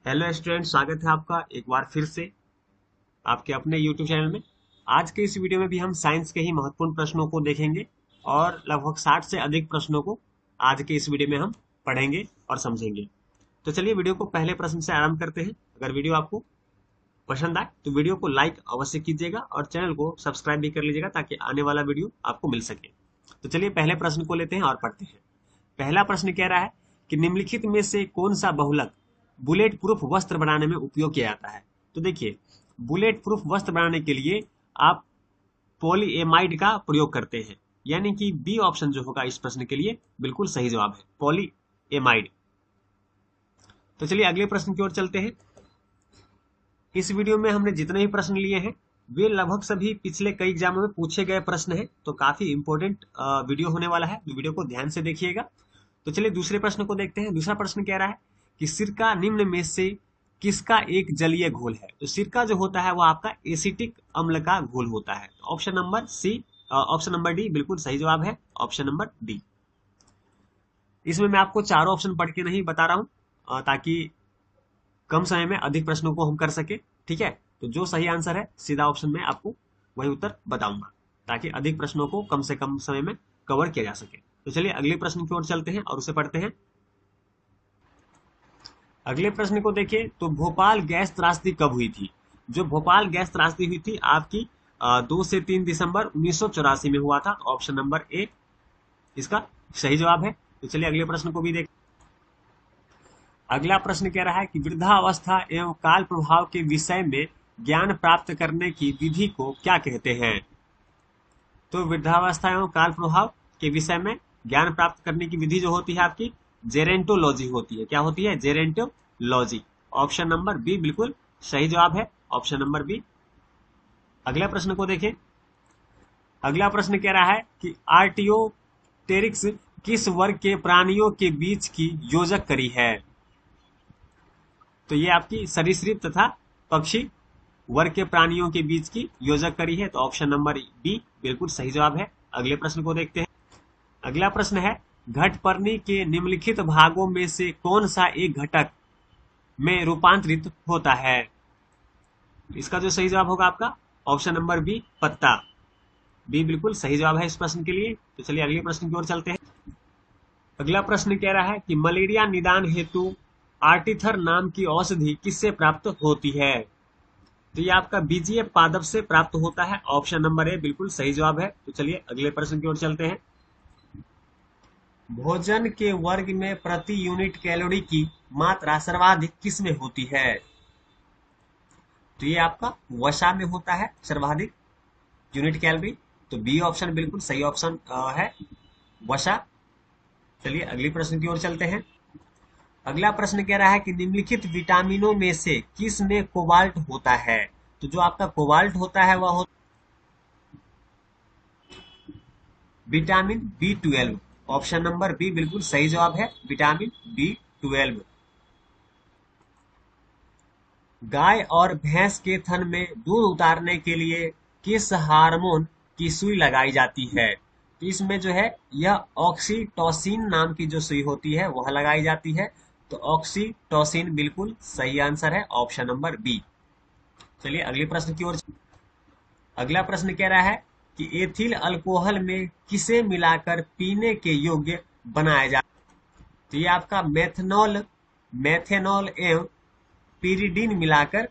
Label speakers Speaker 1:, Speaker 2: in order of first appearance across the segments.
Speaker 1: Hello student, स्वागत है आपका एक बार फिर से आपके अपने YouTube चैनल में। आज के इस वीडियो में भी हम साइंस के ही महत्वपूर्ण प्रश्नों को देखेंगे और लगभग 60 से अधिक प्रश्नों को आज के इस वीडियो में हम पढ़ेंगे और समझेंगे। तो चलिए वीडियो को पहले प्रश्न से आरंभ करते हैं। अगर वीडियो आपको पसंद आए तो वीडियो को लाइक अवश्य कीजिएगा और चैनल को सब्सक्राइब भी कर लीजिएगा ताकि आने वाला वीडियो आपको मिल सके। तो चलिए पहले प्रश्न को लेते हैं और पढ़ते हैं। पहला प्रश्न कह रहा है कि निम्नलिखित में से कौन सा बहुलक बुलेट प्रूफ वस्त्र बनाने में उपयोग किया जाता है। तो देखिए, बुलेट प्रूफ वस्त्र बनाने के लिए आप पॉलीएमाइड का प्रयोग करते हैं, यानी कि बी ऑप्शन जो होगा इस प्रश्न के लिए बिल्कुल सही जवाब है, पॉलीएमाइड। तो चलिए अगले प्रश्न की ओर चलते हैं। इस वीडियो में हमने जितने भी प्रश्न लिए हैं वे लगभग सभी पिछले कई एग्जामों में पूछे गए प्रश्न हैं, तो काफी इंपॉर्टेंट वीडियो होने वाला है, वीडियो को ध्यान से देखिएगा। तो चलिए दूसरे प्रश्न को देखते हैं। दूसरा प्रश्न कह रहा है कि सिरका निम्न में से किसका एक जलीय घोल है। तो सिरका जो होता है वो आपका एसिटिक अम्ल का घोल होता है। Option number C, option number D बिल्कुल सही जवाब है, ऑप्शन नंबर डी। इसमें मैं आपको चारों ऑप्शन पढ़ के नहीं बता रहा हूं ताकि कम समय में अधिक प्रश्नों को हम कर सके। ठीक है, तो जो सही आंसर है सीधा ऑप्शन में आपको वही उत्तर बताऊंगा ताकि अधिक प्रश्नों को कम से कम समय में कवर किया जा सके। तो चलिए अगले प्रश्न की ओर चलते हैं और उसे पढ़ते हैं। अगले प्रश्न को देखिए, तो भोपाल गैस त्रासदी कब हुई थी। जो भोपाल गैस त्रासदी हुई थी आपकी 2 से 3 दिसंबर 1984 में हुआ था। ऑप्शन नंबर ए इसका सही जवाब है। तो चलिए अगले प्रश्न को भी देख। अगला प्रश्न कह रहा है कि वृद्धावस्था एवं काल प्रभाव के विषय में ज्ञान प्राप्त करने की विधि को क्या कहते हैं। तो वृद्धावस्था एवं काल प्रभाव के विषय में ज्ञान प्राप्त करने की विधि जो होती है आपकी जेरेंटोलॉजी होती है। क्या होती है? जेरेंटोलॉजी। ऑप्शन नंबर बी बिल्कुल सही जवाब है, ऑप्शन नंबर बी। अगला प्रश्न को देखें। अगला प्रश्न कह रहा है कि आर्टियोटेरिक्स किस वर्ग के प्राणियों के बीच की योजक करी है। तो ये आपकी सरीसृप तथा पक्षी वर्ग के प्राणियों के बीच की योजक करी है। तो ऑप्शन नंबर बी बिल्कुल सही जवाब है। अगले प्रश्न को देखते हैं। अगला प्रश्न है घटपर्णी के निम्नलिखित भागों में से कौन सा एक घटक में रूपांतरित होता है। इसका जो सही जवाब होगा आपका ऑप्शन नंबर बी, पत्ता। बी बिल्कुल सही जवाब है इस प्रश्न के लिए। तो चलिए अगले प्रश्न की ओर चलते हैं। अगला प्रश्न कह रहा है कि मलेरिया निदान हेतु आर्टिथर नाम की औषधि किससे प्राप्त होती है। तो ये आपका बीजीय पादप से प्राप्त होता है। ऑप्शन नंबर ए बिल्कुल सही जवाब है। तो चलिए अगले प्रश्न की ओर चलते हैं। भोजन के वर्ग में प्रति यूनिट कैलोरी की मात्रा सर्वाधिक किस में होती है। तो ये आपका वसा में होता है सर्वाधिक यूनिट कैलोरी। तो बी ऑप्शन बिल्कुल सही ऑप्शन है, वसा। चलिए अगले प्रश्न की ओर चलते हैं। अगला प्रश्न कह रहा है कि निम्नलिखित विटामिनों में से किस में कोबाल्ट होता है। तो जो आपका कोबाल्ट होता है वह vitamin B12। Option number B बिल्कुल सही जवाब है, विटामिन B12। गाय और भैंस के थन में दूध उतारने के लिए किस हार्मोन की सुई लगाई जाती है। तो इसमें जो है यह ऑक्सीटोसिन नाम की जो सुई होती है वह लगाई जाती है। तो ऑक्सीटोसिन बिल्कुल सही आंसर है, ऑप्शन नंबर बी। चलिए अगले प्रश्न की ओर। अगला प्रश्न कह रहा है कि एथिल अल्कोहल में किसे मिलाकर पीने के योग्य बनाया जाता है। तो ये आपका मेथेनॉल एवं पिरिडीन मिलाकर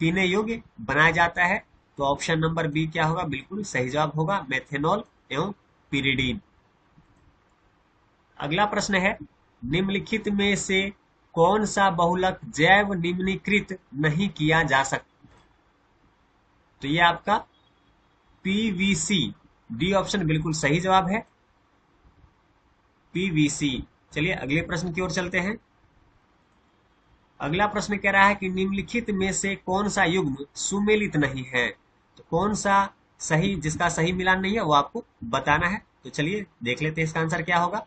Speaker 1: पीने योग्य बनाया जाता है। तो ऑप्शन नंबर बी क्या होगा? बिल्कुल सही जवाब होगा, मेथेनॉल एवं पिरिडीन। अगला प्रश्न है निम्नलिखित में से कौन सा बहुलक जैव निम्नीकृत नहीं किया जा सकता। तो ये आपका पीवीसी, डी ऑप्शन बिल्कुल सही जवाब है, पीवीसी। चलिए अगले प्रश्न की ओर चलते हैं। अगला प्रश्न कह रहा है कि निम्नलिखित में से कौन सा युग्म सुमेलित नहीं है। तो कौन सा सही, जिसका सही मिलान नहीं है वो आपको बताना है। तो चलिए देख लेते हैं इसका आंसर क्या होगा।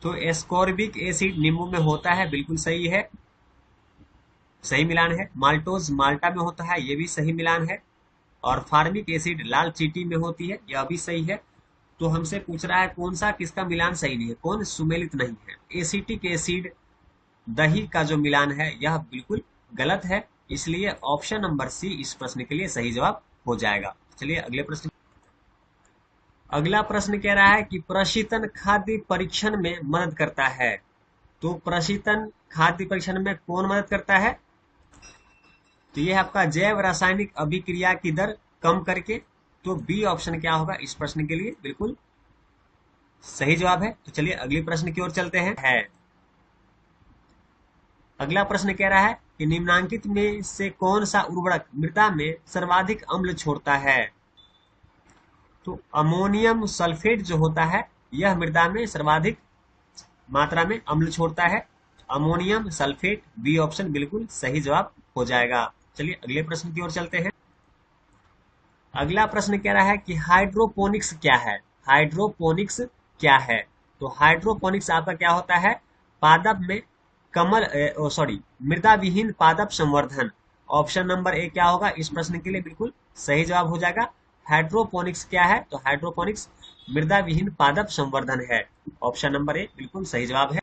Speaker 1: तो एस्कॉर्बिक एसिड नींबू में होता है, बिल्कुल सही है, सही मिलान है। माल्टोज माल्टा में होता है, ये भी सही मिलान है। और फार्मिक एसिड लाल चींटी में होती है, यह भी सही है। तो हमसे पूछ रहा है कौन सा किसका मिलान सही नहीं है, कौन सुमेलित नहीं है। एसिटिक एसिड दही का जो मिलान है यह बिल्कुल गलत है, इसलिए ऑप्शन नंबर सी इस प्रश्न के लिए सही जवाब हो जाएगा। चलिए अगले प्रश्न। अगला प्रश्न कह रहा है कि प्रशीतन खाद्य परीक्षण में मदद करता है। तो प्रशीतन खाद्य परीक्षण में कौन मदद करता है? तो यह आपका जैव रासायनिक अभिक्रिया की दर कम करके। तो बी ऑप्शन क्या होगा इस प्रश्न के लिए बिल्कुल सही जवाब है। तो चलिए अगले प्रश्न की ओर चलते हैं। अगला प्रश्न कह रहा है कि निम्नांकित में से कौन सा उर्वरक मृदा में सर्वाधिक अम्ल छोड़ता है? तो अमोनियम सल्फेट जो होता है यह मृदा में सर्वाधिक मात्रा में अम्ल छोड़ता है। अमोनियम सल्फेट बी ऑप्शन बिल्कुल सही जवाब हो जाएगा। चलिए अगले प्रश्न की ओर चलते हैं। अगला प्रश्न कह रहा है कि हाइड्रोपोनिक्स क्या है? हाइड्रोपोनिक्स क्या है? तो हाइड्रोपोनिक्स आपका क्या होता है? पादप में मृदा विहीन पादप संवर्धन। ऑप्शन नंबर ए क्या होगा इस प्रश्न के लिए बिल्कुल सही जवाब हो जाएगा। हाइड्रोपोनिक्स क्या है? तो हाइड्रोपोनिक्स मृदा विहीन पादप संवर्धन है। ऑप्शन नंबर ए बिल्कुल सही जवाब है।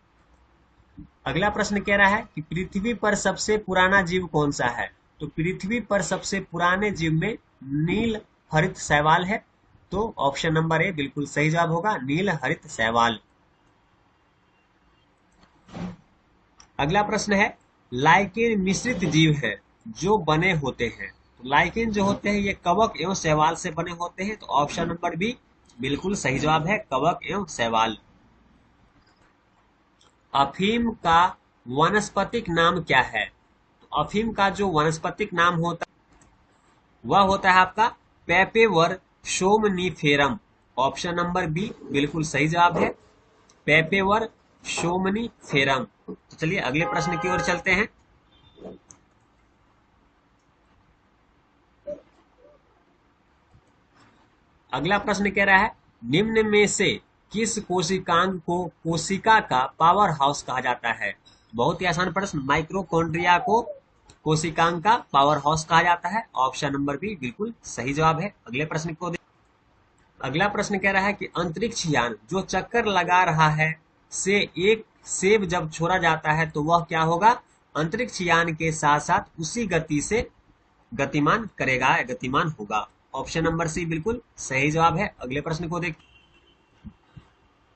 Speaker 1: अगला प्रश्न कह रहा है कि पृथ्वी पर सबसे पुराना जीव कौन सा है? तो पृथ्वी पर सबसे पुराने जीव में नील हरित शैवाल है। तो ऑप्शन नंबर ए बिल्कुल सही जवाब होगा, नील हरित शैवाल। अगला प्रश्न है लाइकेन मिश्रित जीव है जो बने होते हैं। तो लाइकेन जो होते हैं ये कवक एवं शैवाल से बने होते हैं। तो ऑप्शन नंबर बी बिल्कुल सही जवाब है, कवक एवं शैवाल। अफीम का वनस्पतिक नाम क्या है? तो अफीम का जो वनस्पतिक नाम होता है वह होता है आपका पेपेवर सोमनीफेरम। ऑप्शन नंबर बी बिल्कुल सही जवाब है, पेपेवर सोमनीफेरम। तो चलिए अगले प्रश्न की ओर चलते हैं। अगला प्रश्न कह रहा है निम्न में से किस कोशिकांग को कोशिका का पावर हाउस कहा जाता है? बहुत ही आसान प्रश्न। माइक्रोकॉन्ड्रिया को कोशिकांग का पावर हाउस कहा जाता है। ऑप्शन नंबर बी बिल्कुल सही जवाब है। अगले प्रश्न को अगला प्रश्न कह रहा है कि अंतरिक्ष यान जो चक्कर लगा रहा है से एक सेब जब छोड़ा जाता है तो वह क्या होगा? अंतरिक्ष यान के साथ साथ उसी गति से गतिमान करेगा या गतिमान होगा। ऑप्शन नंबर सी बिल्कुल सही जवाब है। अगले प्रश्न को देख।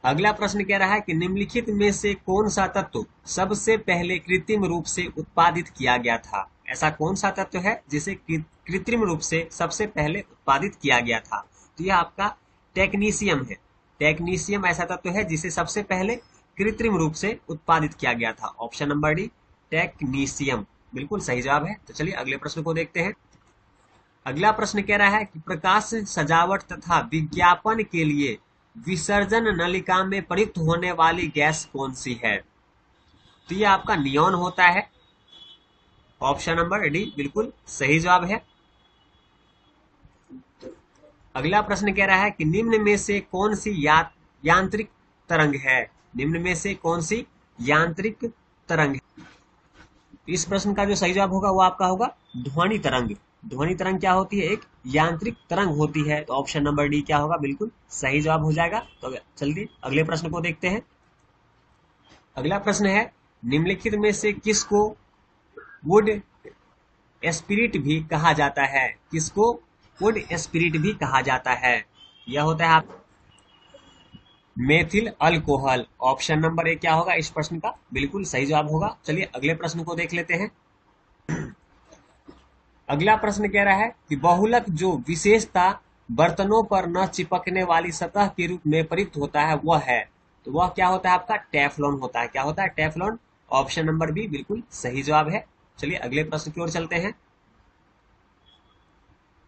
Speaker 1: अगला प्रश्न कह रहा है कि निम्नलिखित में से कौन सा तत्व सबसे पहले कृत्रिम रूप से उत्पादित किया गया था? ऐसा कौन सा तत्व है जिसे कृत्रिम रूप से सबसे पहले उत्पादित किया गया था? तो यह आपका टेक्नीशियम है। टेक्नीशियम ऐसा तत्व है जिसे सबसे पहले कृत्रिम रूप से उत्पादित किया गया था। ऑप्शन नंबर डी टेक्नीशियम बिल्कुल सही जवाब है। तो चलिए अगले प्रश्न को देखते हैं। अगला प्रश्न कह रहा है कि प्रकाश सजावट तथा विज्ञापन के लिए विसर्जन नलिका में प्रयुक्त होने वाली गैस कौन सी है? तो ये आपका नियॉन होता है। ऑप्शन नंबर डी बिल्कुल सही जवाब है। अगला प्रश्न कह रहा है कि निम्न में से कौन सी यांत्रिक तरंग है? निम्न में से कौन सी यांत्रिक तरंग है? इस प्रश्न का जो सही जवाब होगा वो आपका होगा ध्वनि तरंग। ध्वनि तरंग क्या होती है? एक यांत्रिक तरंग होती है। तो ऑप्शन नंबर डी क्या होगा? बिल्कुल सही जवाब हो जाएगा। तो चलिए अगले प्रश्न को देखते हैं। अगला प्रश्न है निम्नलिखित में से किसको वुड स्पिरिट भी कहा जाता है? किसको वुड स्पिरिट भी कहा जाता है? यह होता है आप methyl alcohol. Option number A क्या होगा इस प्रश्न का? बिल्कुल सही जवाब होगा। चलिए अगले प्रश्न को देख लेते हैं। अगला प्रश्न कह रहा है कि बहुलक जो विशेषता बर्तनों पर न चिपकने वाली सतह के रूप में प्रयुक्त होता है वह है। तो वह क्या होता है? आपका टेफ्लॉन होता है। क्या होता है? टेफ्लॉन। ऑप्शन नंबर बी बिल्कुल सही जवाब है। चलिए अगले प्रश्न की ओर चलते हैं।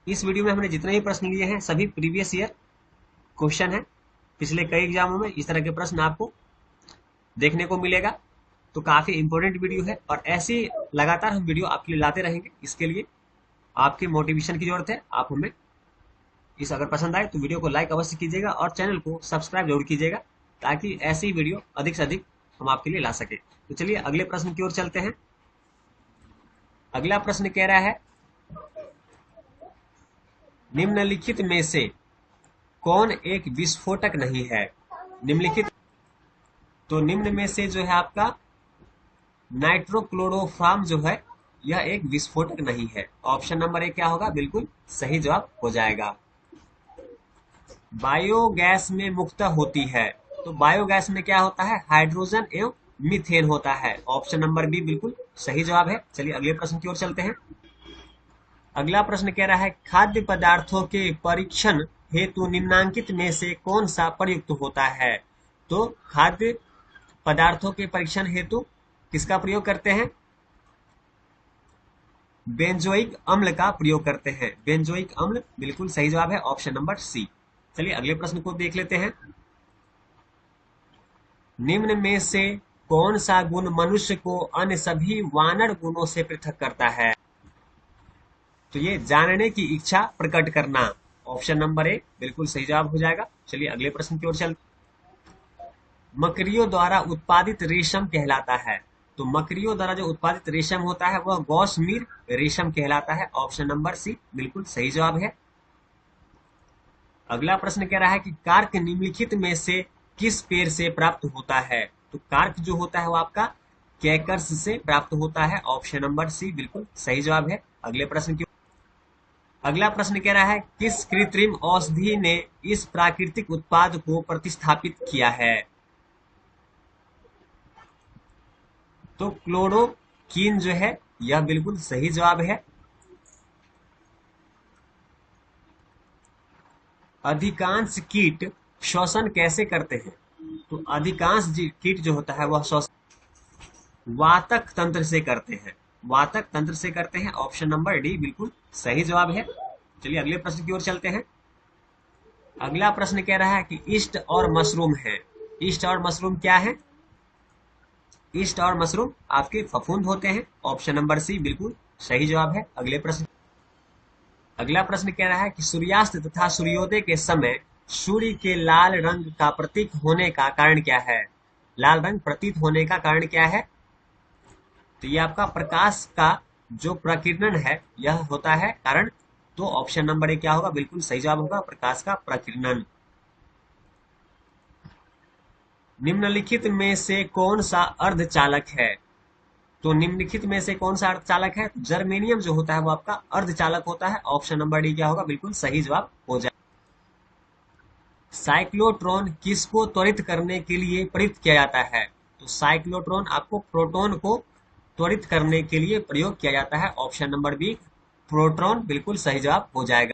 Speaker 1: इस वीडियो में हमने जितने भी प्रश्न लिए हैं सभी प्रीवियस ईयर क्वेश्चन है। पिछले कई एग्जामों में इस तरह के प्रश्न आपको देखने को मिलेगा। तो काफी इंपॉर्टेंट वीडियो है और ऐसी लगातार हम वीडियो आपके लिए लाते रहेंगे। इसके लिए आपके मोटिवेशन की जरूरत है। आप हमें अगर पसंद आए तो वीडियो को लाइक अवश्य कीजिएगा और चैनल को सब्सक्राइब जरूर कीजिएगा ताकि ऐसी वीडियो अधिक से अधिक हम आपके लिए ला सके। तो चलिए अगले प्रश्न की ओर चलते हैं। अगला प्रश्न कह रहा है निम्नलिखित में से कौन एक विस्फोटक नहीं है? निम्नलिखित, तो निम्न में से जो है आपका नाइट्रोक्लोरोफॉर्म जो है यह एक विस्फोटक नहीं है। ऑप्शन नंबर ए क्या होगा? बिल्कुल सही जवाब हो जाएगा। बायोगैस में मुख्यतः होती है, तो बायोगैस में क्या होता है? हाइड्रोजन एवं मीथेन होता है। ऑप्शन नंबर बी बिल्कुल सही जवाब है। चलिए अगले प्रश्न की ओर चलते हैं। अगला प्रश्न कह रहा है खाद्य पदार्थों के परीक्षण हेतु निम्नांकित में से कौन सा प्रयुक्त होता है? तो खाद्य पदार्थों के परीक्षण हेतु किसका प्रयोग करते हैं? बेंजोइक अम्ल का प्रयोग करते हैं। बेंजोइक अम्ल बिल्कुल सही जवाब है। Option number C. चलिए अगले प्रश्न को देख लेते हैं। निम्न में से कौन सा गुण मनुष्य को अन्य सभी वानर गुणों से पृथक करता है? तो ये जानने की इच्छा प्रकट करना। ऑप्शन नंबर ए बिल्कुल सही जवाब हो जाएगा। चलिए अगले प्रश्न की ओर चलते। मकड़ियों द्वारा उत्पादित रेशम कहलाता है, तो मकड़ियों द्वारा जो उत्पादित रेशम होता है वह गॉसमीर रेशम कहलाता है। ऑप्शन नंबर सी बिल्कुल सही जवाब है। अगला प्रश्न कह रहा है कि कार्क निम्नलिखित में से किस पेड़ से प्राप्त होता है? तो कार्क जो होता है वो आपका कैकर्स से प्राप्त होता है। ऑप्शन नंबर सी बिल्कुल सही जवाब है। अगला प्रश्न कह रहा है किस कृत्रिम औषधि ने इस प्राकृतिक उत्पाद को प्रतिस्थापित किया है? तो क्लोरोक्वीन जो है यह बिल्कुल सही जवाब है। अधिकांश कीट श्वसन कैसे करते हैं? तो अधिकांश कीट जो होता है वह श्वसन वातक तंत्र से करते हैं। वातक तंत्र से करते हैं। ऑप्शन नंबर डी बिल्कुल सही जवाब है। चलिए अगले प्रश्न की ओर चलते हैं। अगला प्रश्न कह रहा है कि ईस्ट और मशरूम है। ईस्ट और मशरूम क्या है? ईस्ट और मशरूम आपके फफूंद होते हैं। ऑप्शन नंबर सी बिल्कुल सही जवाब है। अगला प्रश्न कह रहा है कि सूर्यास्त तथा सूर्योदय के समय सूर्य के लाल रंग का प्रतीक होने का कारण क्या है? लाल रंग प्रतीत होने का कारण क्या है? तो ये आपका प्रकाश का जो प्रकीर्णन है यह होता है कारण। तो ऑप्शन नंबर ए क्या होगा? बिल्कुल सही जवाब होगा प्रकाश का प्रकीर्णन। निम्नलिखित में से कौन सा अर्धचालक है? तो निम्नलिखित में से कौन सा अर्धचालक है? जर्मेनियम जो होता है वो आपका अर्धचालक होता है। ऑप्शन नंबर डी क्या होगा? बिल्कुल सही जवाब हो जाए। साइक्लोट्रॉन किसको त्वरित करने के लिए प्रयुक्त किया जाता है? तो साइक्लोट्रॉन आपको प्रोटॉन को त्वरित करने के लिए प्रयोग किया जाता है। ऑप्शन नंबर बी प्रोटॉन बिल्कुल सही जवाब हो जाएगा।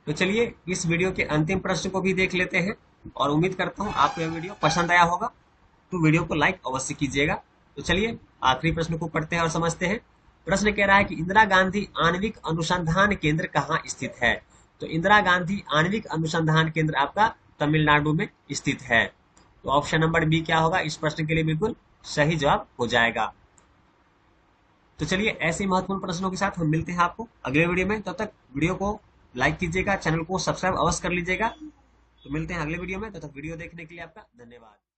Speaker 1: तो चलिए इस वीडियो के अंतिम प्रश्न को भी देख लेते हैं और उम्मीद करता हूँ आपको यह वीडियो पसंद आया होगा, तो वीडियो को लाइक अवश्य कीजिएगा। तो चलिए आखिरी प्रश्न को पढ़ते हैं और समझते हैं। प्रश्न कह रहा है कि इंदिरा गांधी आणविक अनुसंधान केंद्र कहाँ स्थित है? तो इंदिरा गांधी आणविक अनुसंधान केंद्र आपका तमिलनाडु में स्थित है। तो ऑप्शन नंबर बी क्या होगा? इस प्रश्न के लिए बिल्कुल सही जवाब हो जाएगा। तो चलिए ऐसे महत्वपूर्ण प्रश्नों के साथ हम मिलते हैं आपको अगले वीडियो में। तब तक वीडियो को लाइक कीजिएगा, चैनल को सब्सक्राइब अवश्य कर लीजिएगा। तो मिलते हैं अगले वीडियो में। तब तक वीडियो देखने के लिए आपका धन्यवाद।